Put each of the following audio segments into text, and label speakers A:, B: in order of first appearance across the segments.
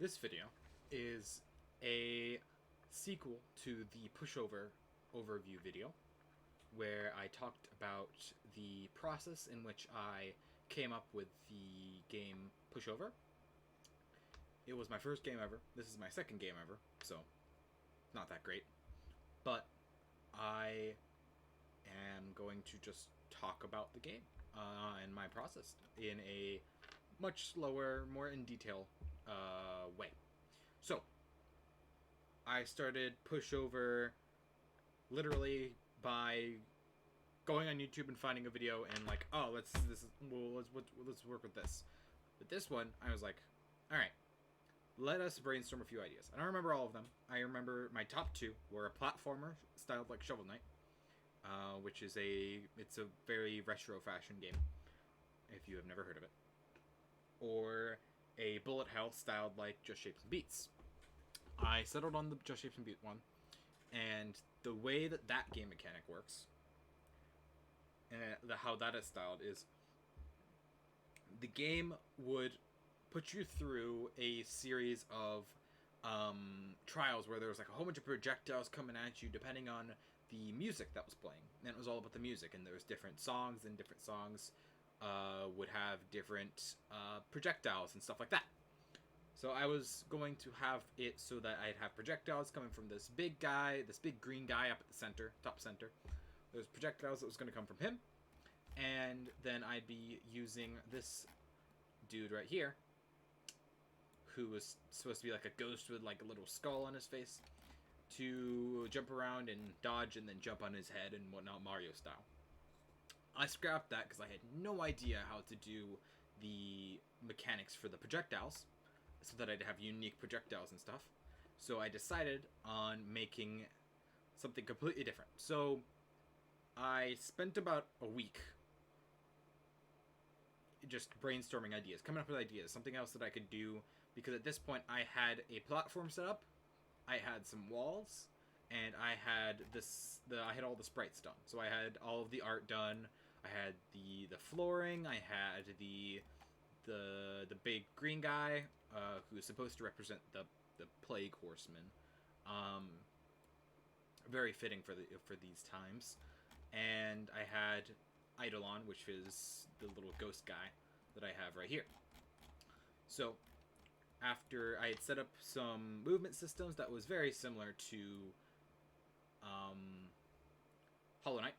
A: This video is a sequel to the pushover overview video where I talked about the process in which I came up with the game Pushover. It was my first game ever. This is my second game ever, so not that great. But I am going to just talk about the game and my process in a much slower, more in detail way. So, I started Pushover literally by going on YouTube and finding a video and like, oh, let's work with this. But this one, I was like, all right, let us brainstorm a few ideas. I don't remember all of them. I remember my top two were a platformer styled like Shovel Knight, which is it's a very retro fashion game, if you have never heard of it, or a bullet hell styled like Just Shapes and Beats. I settled on the Just Shapes and Beats one, and the way that game mechanic works, and how that is styled, is the game would put you through a series of trials where there was like a whole bunch of projectiles coming at you depending on the music that was playing. And it was all about the music, and there was different songs, and different songs would have different projectiles and stuff like that. So I was going to have it so that I'd have projectiles coming from this big guy, this big green guy up at the center, top center. There's projectiles that was going to come from him, and then I'd be using this dude right here, who was supposed to be like a ghost with like a little skull on his face, to jump around and dodge and then jump on his head and whatnot, Mario style. I scrapped that because I had no idea how to do the mechanics for the projectiles, so that I'd have unique projectiles and stuff. So I decided on making something completely different. So I spent about a week just brainstorming ideas, coming up with ideas, something else that I could do, because at this point I had a platform set up, I had some walls, and I had I had all the sprites done. So I had all of the art done. I had the flooring. I had the big green guy who is supposed to represent the plague horsemen. Very fitting for these times. And I had Eidolon, which is the little ghost guy that I have right here. So after I had set up some movement systems that was very similar to Hollow Knight,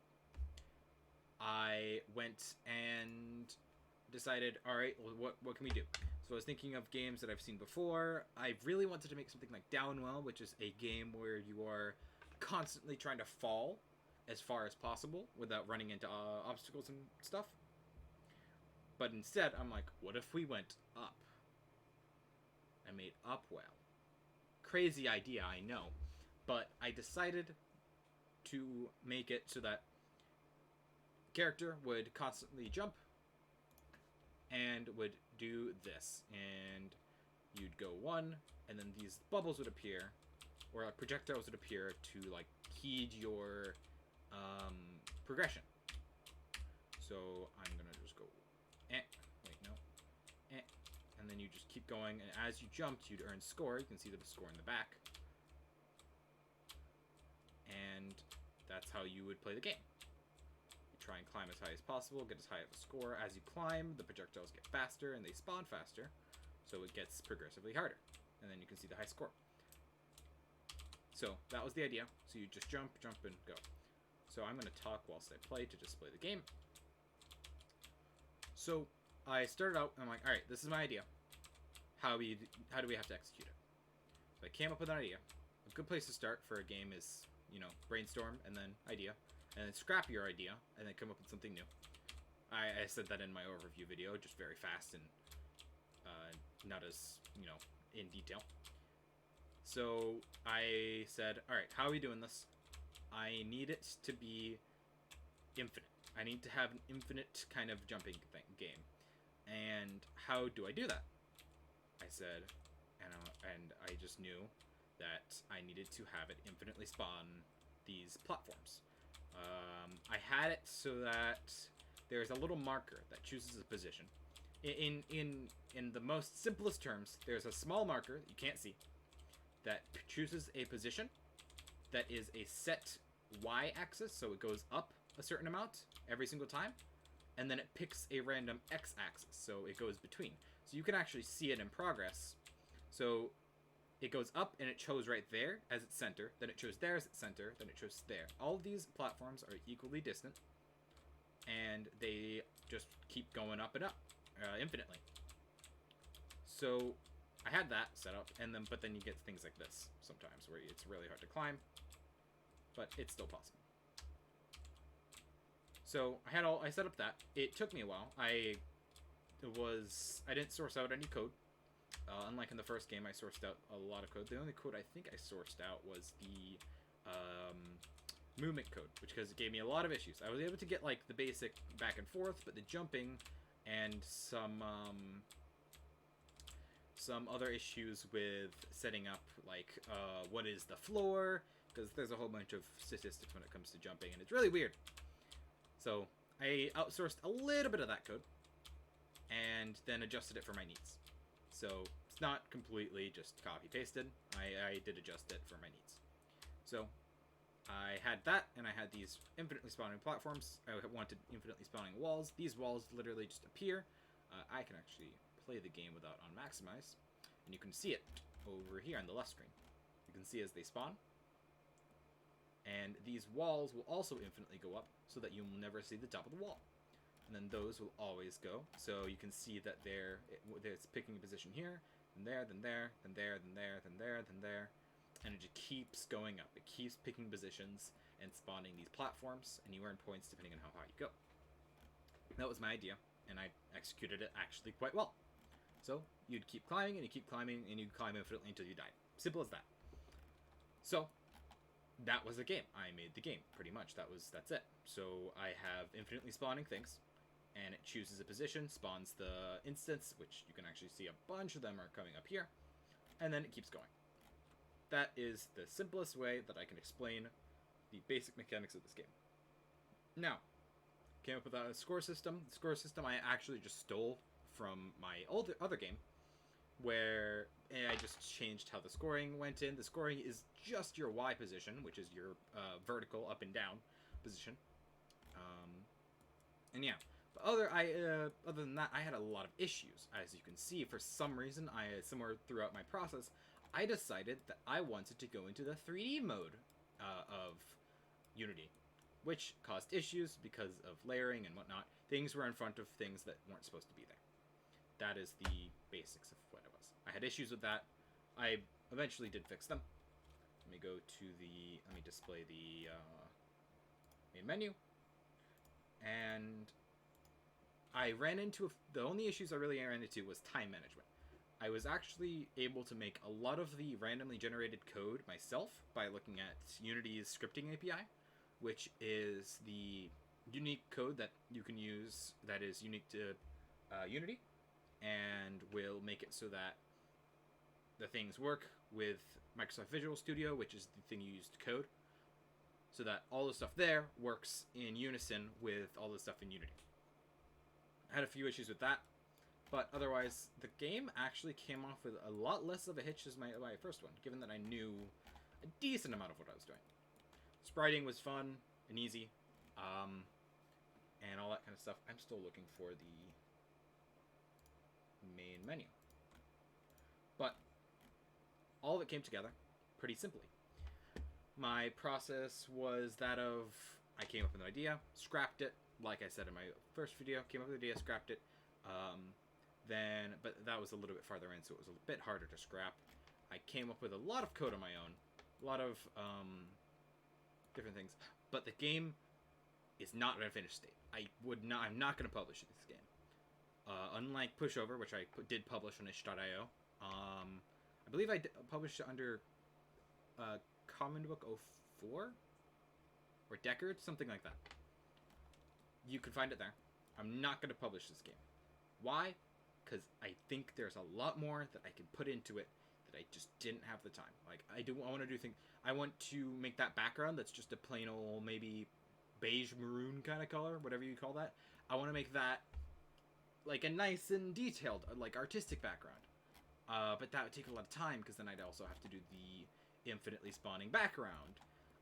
A: I went and decided, all right, well, what can we do? So I was thinking of games that I've seen before. I really wanted to make something like Downwell, which is a game where you are constantly trying to fall as far as possible without running into obstacles and stuff. But instead, I'm like, what if we went up? I made Upwell. Crazy idea, I know. But I decided to make it so that the character would constantly jump and would do this. And you'd go one, and then these bubbles would appear, or like projectiles would appear to like heed your progression. So I'm gonna just go and then you just keep going, and as you jumped you'd earn score. You can see the score in the back, and that's how you would play the game. You try and climb as high as possible, get as high of a score. As you climb, the projectiles get faster and they spawn faster, so it gets progressively harder, and then you can see the high score. So that was the idea. So you just jump and go. So I'm going to talk whilst I play to display the game. So I started out, and I'm like, all right, this is my idea. How do we have to execute it? So I came up with an idea. A good place to start for a game is, brainstorm and then idea, and then scrap your idea and then come up with something new. I said that in my overview video, just very fast and not as, in detail. So I said, all right, how are we doing this? I need it to be infinite. I need to have an infinite kind of jumping game. And how do I do that? I said, and I just knew that I needed to have it infinitely spawn these platforms. I had it so that there's a little marker that chooses a position, In the most simplest terms, there's a small marker that you can't see that chooses a position that is a set y-axis, so it goes up a certain amount every single time, and then it picks a random x-axis, so it goes between. So you can actually see it in progress. So it goes up and it chose right there as its center, then it chose there as its center, then it chose there. All of these platforms are equally distant, and they just keep going up and up infinitely. So I had that set up, but then you get things like this sometimes where it's really hard to climb, but it's still possible. So I set up that. It took me a while. I didn't source out any code. Unlike in the first game, I sourced out a lot of code. The only code I think I sourced out was the movement code, because it gave me a lot of issues. I was able to get like the basic back and forth, but the jumping and some other issues with setting up, like what is the floor, because there's a whole bunch of statistics when it comes to jumping, and it's really weird. So I outsourced a little bit of that code and then adjusted it for my needs. So it's not completely just copy pasted. I did adjust it for my needs. So I had that, and I had these infinitely spawning platforms. I wanted infinitely spawning walls. These walls literally just appear. I can actually play the game without on maximize, and you can see it over here on the left screen. You can see as they spawn. And these walls will also infinitely go up, so that you will never see the top of the wall. And then those will always go, so you can see that it's picking a position here, and there, then there, then there, then there, then there, then there, and it just keeps going up. It keeps picking positions and spawning these platforms, and you earn points depending on how high you go. That was my idea, and I executed it actually quite well. So you'd keep climbing, and you keep climbing, and you'd climb infinitely until you died. Simple as that. So that was the game. I made the game, pretty much. That's it. So I have infinitely spawning things, and it chooses a position, spawns the instance, which you can actually see a bunch of them are coming up here, and then it keeps going. That is the simplest way that I can explain the basic mechanics of this game. Now, came up with a score system. The score system I actually just stole from my other game, where I just changed how the scoring went in. The scoring is just your Y position, which is your vertical up and down position. And yeah, but other than that, I had a lot of issues. As you can see, for some reason, somewhere throughout my process, I decided that I wanted to go into the 3D mode of Unity, which caused issues because of layering and whatnot. Things were in front of things that weren't supposed to be there. That is the basics of what it was. I had issues with that. I eventually did fix them. Let me display the main menu. And I ran into, the only issues I really ran into was time management. I was actually able to make a lot of the randomly generated code myself by looking at Unity's scripting API, which is the unique code that you can use that is unique to Unity, and will make it so that the things work with Microsoft Visual Studio, which is the thing you use to code, so that all the stuff there works in unison with all the stuff in Unity. I had a few issues with that, but otherwise the game actually came off with a lot less of a hitch as my first one, given that I knew a decent amount of what I was doing. Spriting was fun and easy, and all that kind of stuff. I'm still looking for the main menu. But all of it came together pretty simply. My process was that of, I came up with an idea, scrapped it, like I said in my first video, came up with an idea, scrapped it, but that was a little bit farther in, so it was a bit harder to scrap. I came up with a lot of code on my own, a lot of different things, but the game is not in a finished state. I'm not going to publish this game. Unlike Pushover, which I did publish on itch.io, I believe I published it under Common Book 04 or Deckard, something like that. You can find it there. I'm not going to publish this game. Why? Because I think there's a lot more that I can put into it that I just didn't have the time. Like, I want to do things. I want to make that background that's just a plain old, maybe beige maroon kind of color, whatever you call that. I want to make that like a nice and detailed, like artistic background. But that would take a lot of time because then I'd also have to do the infinitely spawning background.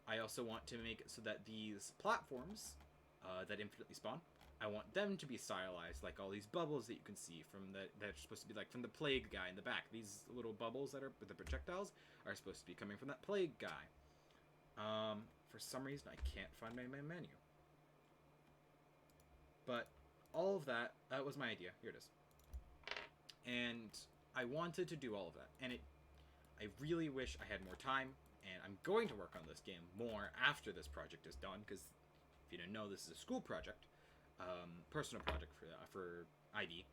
A: I also want to make it so that these platforms that infinitely spawn, I want them to be stylized, like all these bubbles that you can see from that are supposed to be like from the plague guy in the back. These little bubbles that are with the projectiles are supposed to be coming from that plague guy. For some reason, I can't find my main menu. But all of that was my idea. Here it is. And I wanted to do all of that, and I really wish I had more time. And I'm going to work on this game more after this project is done, because if you didn't know, this is a school project, personal project for ID,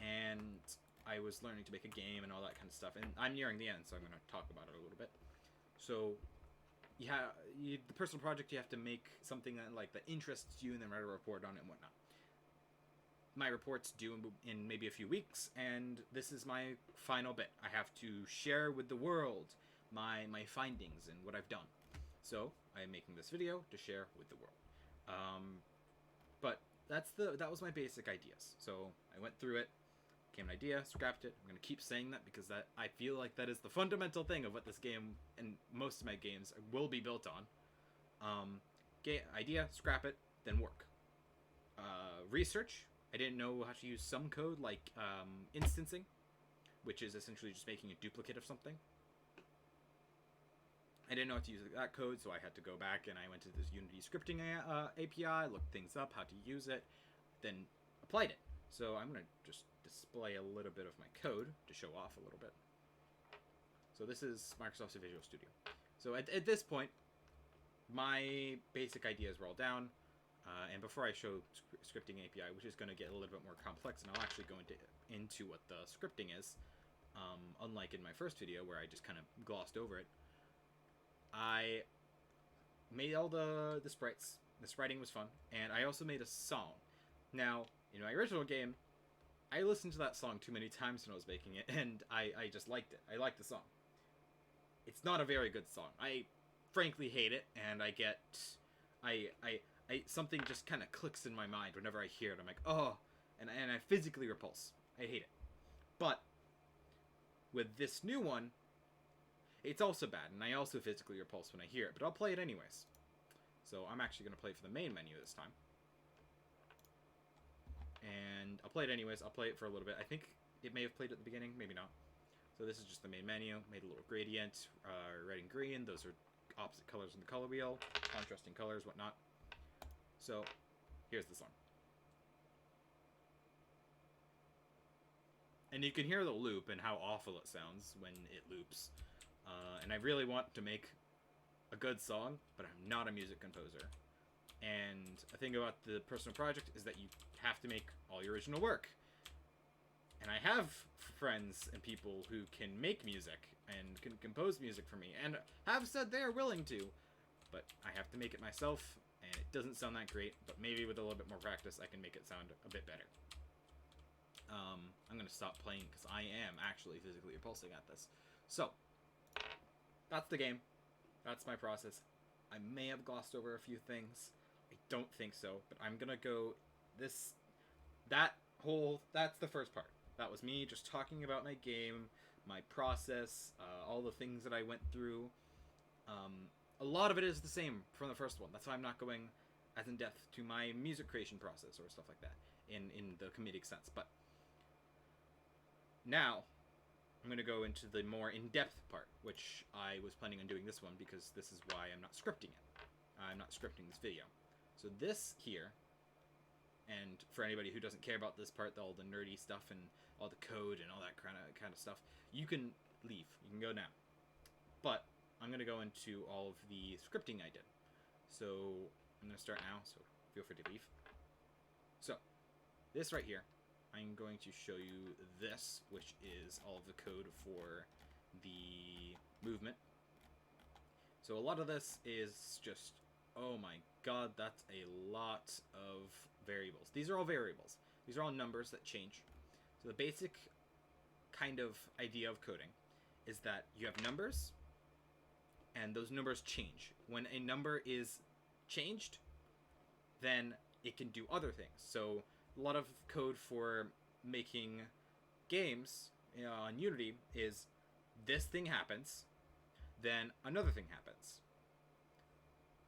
A: and I was learning to make a game and all that kind of stuff. And I'm nearing the end, so I'm going to talk about it a little bit. So, the personal project, you have to make something that that interests you, and then write a report on it and whatnot. My report's due in maybe a few weeks, and this is my final bit. I have to share with the world my findings and what I've done. So I am making this video to share with the world. But that was my basic ideas. So I went through it, came an idea, scrapped it. I'm gonna keep saying that because I feel like that is the fundamental thing of what this game and most of my games will be built on. Idea, scrap it, then work. Research. I didn't know how to use some code like instancing, which is essentially just making a duplicate of something. I didn't know how to use that code, so I had to go back and I went to this Unity scripting API, looked things up, how to use it, then applied it. So I'm going to just display a little bit of my code to show off a little bit. So this is Microsoft's Visual Studio. So at this point, my basic ideas were all down. And before I show scripting API, which is going to get a little bit more complex, and I'll actually go into what the scripting is, unlike in my first video where I just kind of glossed over it, I made all the sprites. The spriting was fun, and I also made a song. Now, in my original game, I listened to that song too many times when I was making it, and I just liked it. I liked the song. It's not a very good song. I frankly hate it, and I get... something just kind of clicks in my mind whenever I hear it. I'm like, oh, and I physically repulse. I hate it. But with this new one, it's also bad, and I also physically repulse when I hear it, but I'll play it anyways. So I'm actually going to play it for the main menu this time. And I'll play it anyways. I'll play it for a little bit. I think it may have played at the beginning, maybe not. So this is just the main menu. Made a little gradient, red and green. Those are opposite colors in the color wheel, contrasting colors, whatnot. So, here's the song. And you can hear the loop and how awful it sounds when it loops. And I really want to make a good song, but I'm not a music composer. And the thing about the personal project is that you have to make all your original work. And I have friends and people who can make music and can compose music for me, and have said they are willing to. But I have to make it myself. And it doesn't sound that great, but maybe with a little bit more practice, I can make it sound a bit better. I'm going to stop playing because I am actually physically repulsing at this. So, that's the game. That's my process. I may have glossed over a few things. I don't think so, but I'm going to go... That's the first part. That was me just talking about my game, my process, all the things that I went through. A lot of it is the same from the first one. That's why I'm not going as in-depth to my music creation process or stuff like that in the comedic sense. But now, I'm going to go into the more in-depth part, which I was planning on doing this one because this is why I'm not scripting it. I'm not scripting this video. So this here, and for anybody who doesn't care about this part, all the nerdy stuff and all the code and all that kind of stuff, you can leave. You can go now. But I'm going to go into all of the scripting I did. So I'm going to start now, so feel free to leave. So this right here, I'm going to show you this, which is all of the code for the movement. So a lot of this is just, oh my god, that's a lot of variables. These are all variables. These are all numbers that change. So the basic kind of idea of coding is that you have numbers, and those numbers change. When a number is changed, then it can do other things. So a lot of code for making games on Unity is this thing happens, then another thing happens.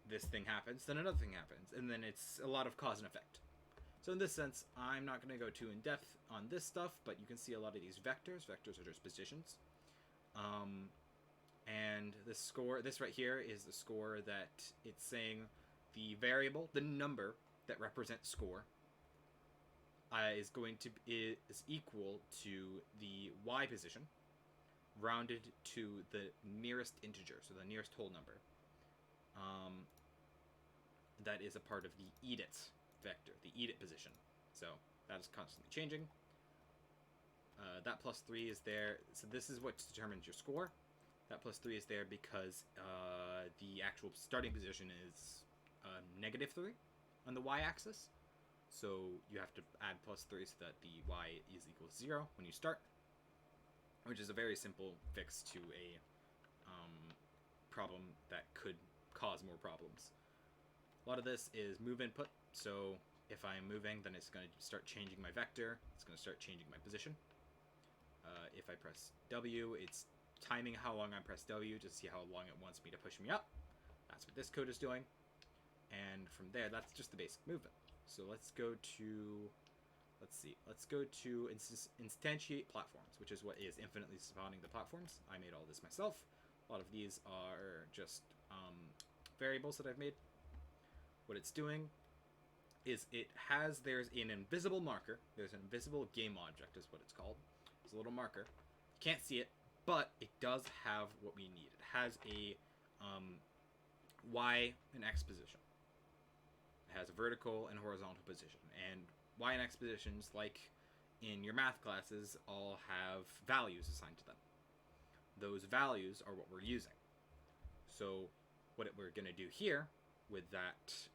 A: This thing happens, then another thing happens, and then it's a lot of cause and effect. So in this sense, I'm not going to go too in depth on this stuff, but you can see a lot of these vectors. Vectors are just positions. And the score, this right here is the score that it's saying the variable, the number that represents score, is equal to the y position, rounded to the nearest integer, so the nearest whole number. That is a part of the edit vector, the edit position. So that is constantly changing. That plus 3 is there. So this is what determines your score. That plus 3 is there because the actual starting position is -3 on the y-axis. So you have to add plus 3 so that the y is equal to 0 when you start, which is a very simple fix to a problem that could cause more problems. A lot of this is move input, so if I'm moving, then it's going to start changing my vector, it's going to start changing my position. If I press W, it's timing how long I press W to see how long it wants me to push me up. That's what this code is doing. And from there, that's just the basic movement. So let's go to, let's go to instantiate platforms, which is what is infinitely spawning the platforms. I made all this myself. A lot of these are just variables that I've made. What it's doing is there's an invisible marker. There's an invisible game object is what it's called. It's a little marker. You can't see it, but it does have what we need. It has a Y and X position. It has a vertical and horizontal position. And Y and X positions, like in your math classes, all have values assigned to them. Those values are what we're using. So what we're going to do here with that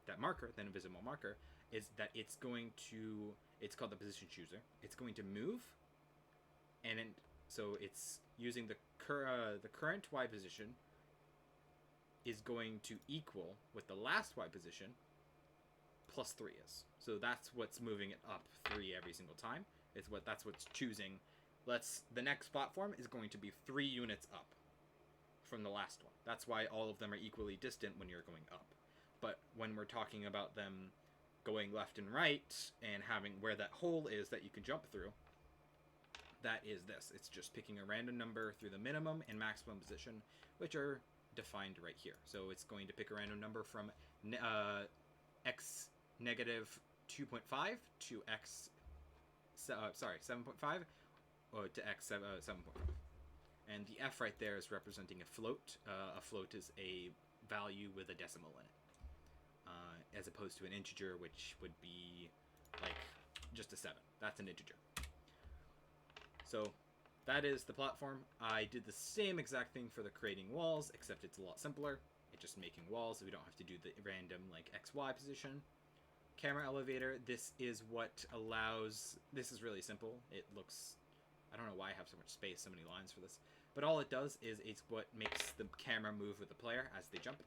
A: that marker, that invisible marker, is that it's called the position chooser. It's going to move, and so it's using the current Y position is going to equal what the last Y position plus 3 is. So that's what's moving it up 3 every single time. That's what's choosing. The next platform is going to be 3 units up from the last one. That's why all of them are equally distant when you're going up. But when we're talking about them going left and right and having where that hole is that you can jump through, that is this. It's just picking a random number through the minimum and maximum position, which are defined right here. So it's going to pick a random number from x negative 2.5 to x 7.5 to x 7.5. And the F right there is representing a float. A float is a value with a decimal in it, as opposed to an integer, which would be like just a 7. That's an integer. So that is the platform. I did the same exact thing for the creating walls, except it's a lot simpler. It's just making walls, so we don't have to do the random like XY position. Camera elevator, this is what allows, this is really simple. It looks, I don't know why I have so much space, so many lines for this. But all it does is it's what makes the camera move with the player as they jump.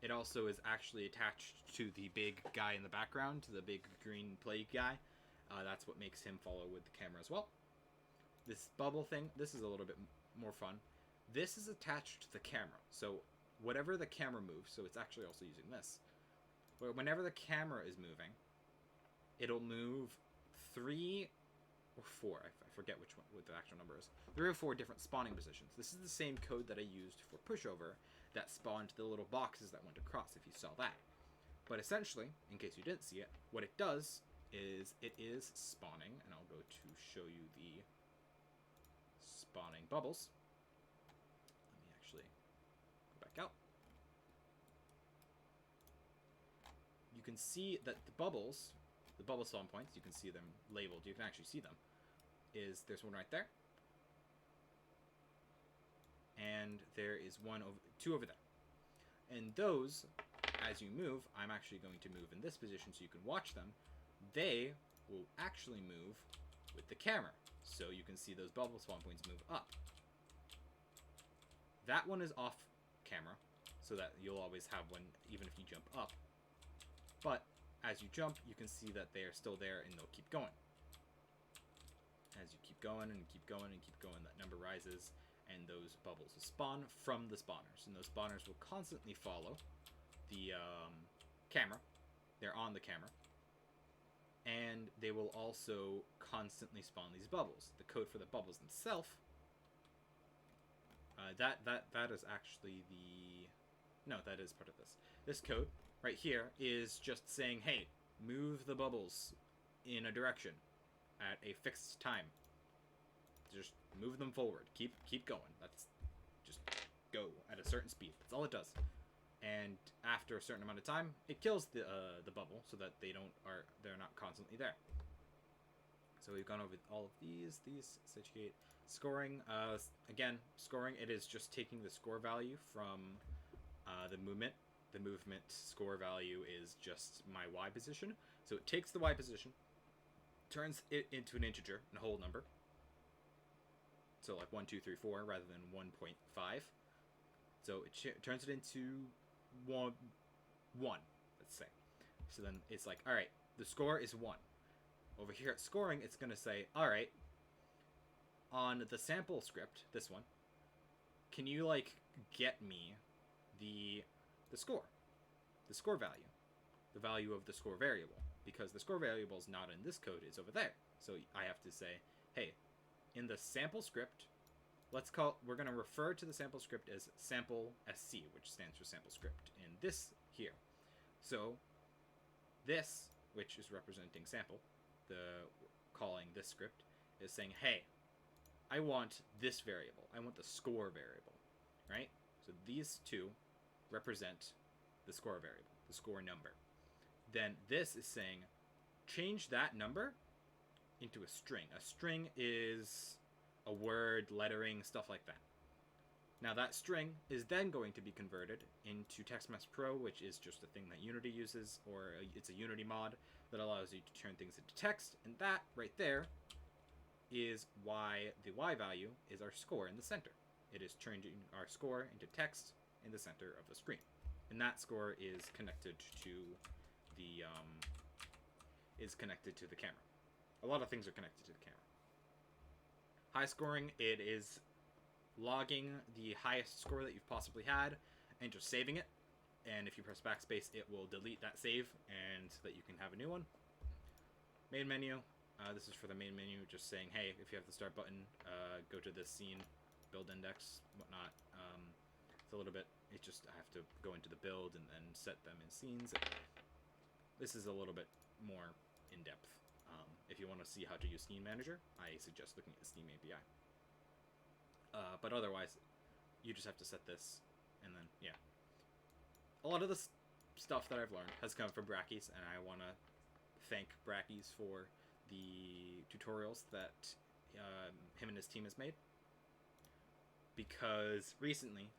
A: It also is actually attached to the big guy in the background, to the big green play guy. That's what makes him follow with the camera as well. This bubble thing, this is a little bit more fun. This is attached to the camera. So whatever the camera moves, so it's actually also using this. Whenever the camera is moving, it'll move 3 or 4, I forget which one, what the actual number is, 3 or 4 different spawning positions. This is the same code that I used for pushover that spawned the little boxes that went across, if you saw that. But essentially, in case you didn't see it, what it does is it is spawning, and I'll go to show you the spawning bubbles. Let me actually go back out. You can see that the bubble spawn points, you can see them labeled, you can actually see them, there's one right there, and there is two over there. And those, as you move, I'm actually going to move in this position so you can watch them. They will actually move with the camera, so you can see those bubble spawn points move up. That one is off camera, so that you'll always have one even if you jump up. But as you jump, you can see that they are still there and they'll keep going. As you keep going and keep going and keep going, that number rises, and those bubbles will spawn from the spawners. And those spawners will constantly follow the camera. They're on the camera. And they will also constantly spawn these bubbles. The code for the bubbles themselves, that is actually the... No, that is part of this. This code right here is just saying, hey, move the bubbles in a direction at a fixed time. Just move them forward. Keep going. That's just go at a certain speed. That's all it does. And after a certain amount of time, it kills the bubble so that they're not constantly there. So we've gone over all of these situate scoring. Again, scoring, it is just taking the score value from the movement. The movement score value is just my Y position. So it takes the Y position, turns it into an integer, a whole number. So like 1, 2, 3, 4 rather than 1.5. So it turns it into one, let's say. So then it's like, all right, the score is 1. Over here at scoring, it's going to say, all right, on the sample script, this one, can you like get me the score value, the value of the score variable, because the score variable is not in this code, it's over there. So I have to say, hey, in the sample script, we're going to refer to the sample script as sample sc, which stands for sample script in this here. So this, which is representing sample, calling this script, is saying, hey, I want this variable. I want the score variable, right? So these two represent the score variable, the score number. Then this is saying, change that number into a string. A string is a word, lettering, stuff like that. Now that string is then going to be converted into TextMesh Pro, which is just a thing that Unity uses, or it's a Unity mod that allows you to turn things into text, and that right there is why the Y value is our score in the center. It is turning our score into text in the center of the screen, and that score is connected to the camera. A lot of things are connected to the camera. High scoring, it is logging the highest score that you've possibly had and just saving it. And if you press backspace, it will delete that save and so that you can have a new one. Main menu. This is for the main menu, just saying, hey, if you have the start button, go to this scene, build index, whatnot. It's a little bit, I have to go into the build and then set them in scenes. This is a little bit more in-depth. If you want to see how to use Scene Manager, I suggest looking at the Steam API. But otherwise, you just have to set this, and then, yeah. A lot of the stuff that I've learned has come from Brackeys, and I want to thank Brackeys for the tutorials that him and his team has made. Because recently,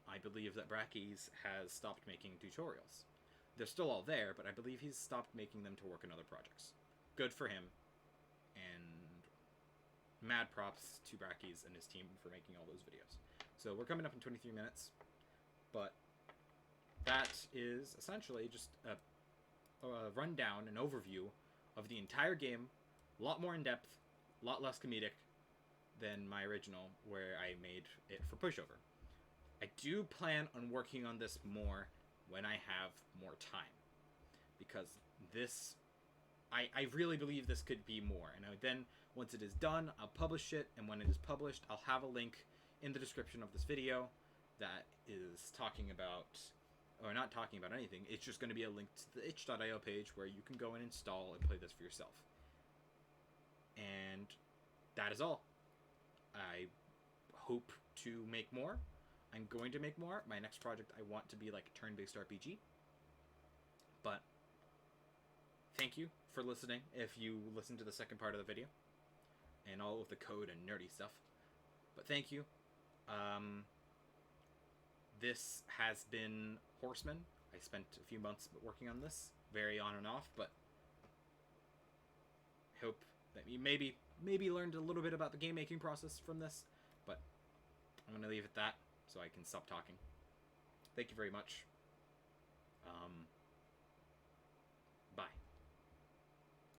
A: I believe that Brackeys has stopped making tutorials. They're still all there, but I believe he's stopped making them to work on other projects. Good for him, and mad props to Brackeys and his team for making all those videos. So we're coming up in 23 minutes, but that is essentially just a rundown, an overview of the entire game, a lot more in-depth, a lot less comedic than my original, where I made it for Pushover. I do plan on working on this more when I have more time, because this, I really believe this could be more, and then once it is done, I'll publish it, and when it is published, I'll have a link in the description of this video that is talking about, or not talking about anything, it's just going to be a link to the itch.io page where you can go and install and play this for yourself. And that is all. I hope to make more. I'm going to make more. My next project, I want to be like a turn-based RPG. But thank you for listening if you listened to the second part of the video and all of the code and nerdy stuff. But thank you. This has been Horsemen. I spent a few months working on this, very on and off, but hope that you maybe learned a little bit about the game making process from this. But I'm going to leave it at that so I can stop talking. Thank you very much.